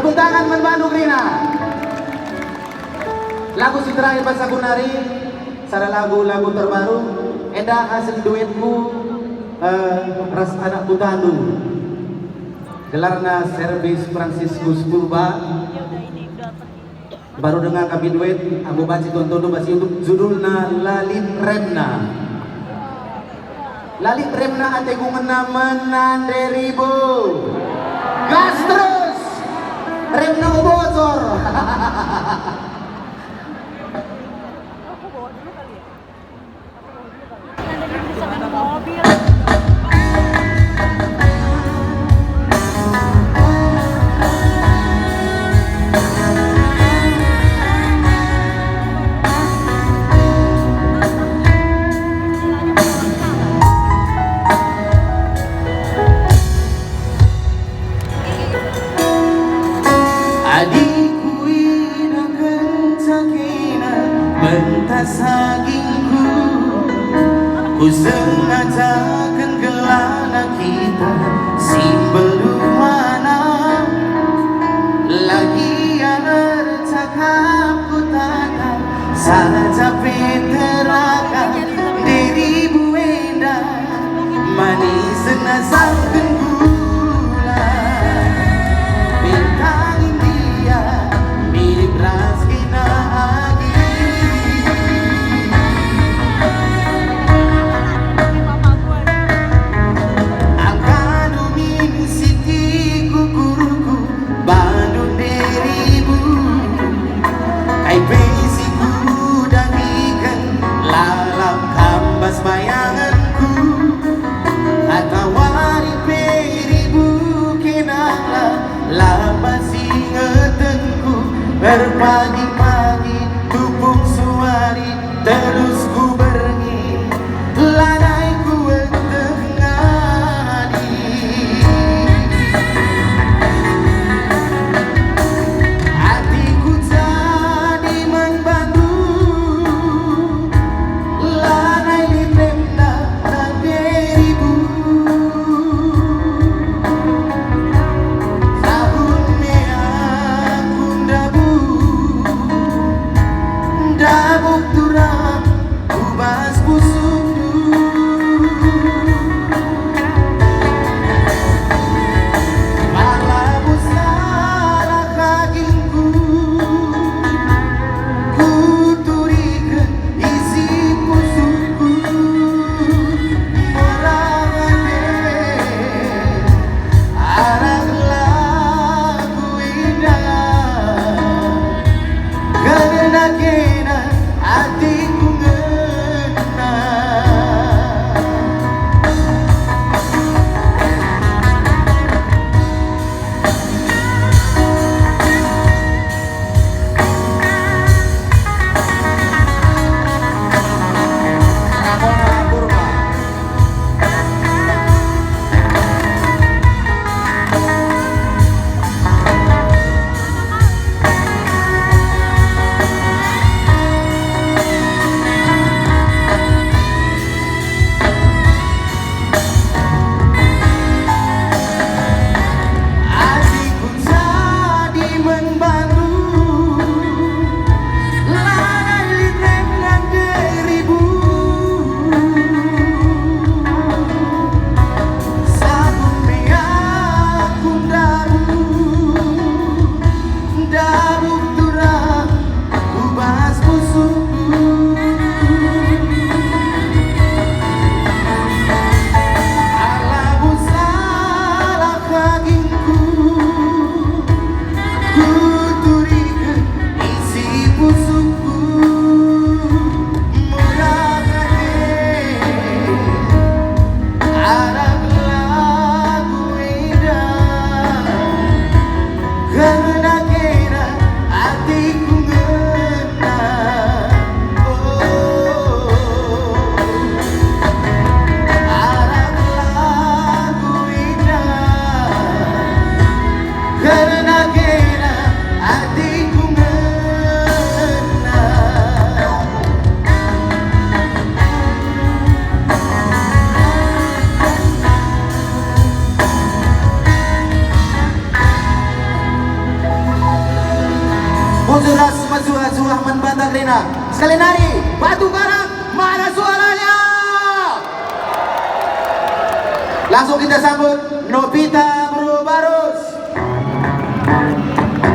Tepuk tangan man Bandung Rina. Lagu si terakhir Pak Sagunari, salah lagu-lagu terbaru. Eda hasil duetku ras anak Butandu. Gelarna Servis Franciscus Purba. Baru dengar kami duet, aku baca tonton basi untuk judulna Lalit Remna. Lalit Remna ate gumena menanderibu. Gas terus. Remna bocor. Adikku hidangkan sakina mentas sagingku. Ku sengajakan gelana kita simbol mana. Lagi yang bercakap ku tata saja peteraka diri buenda manis nasakan gula. Bintang India mirip Raskina Agi. Akadumin siti kukuruku Bandung deribu. Kai besiku dagikan lalam kambas bayanganku. Atau wari peribu kenala lapas ingetanku. Berpagi-pagi tupuk suari terus ku bernyi lanai ku tengani. Hatiku jadi membantu lanai di tenda dan beribu. Sabun merah kundabu Sagrina. Sekali lagi, Batu Karang, mana suaranya? Langsung kita sambut Novita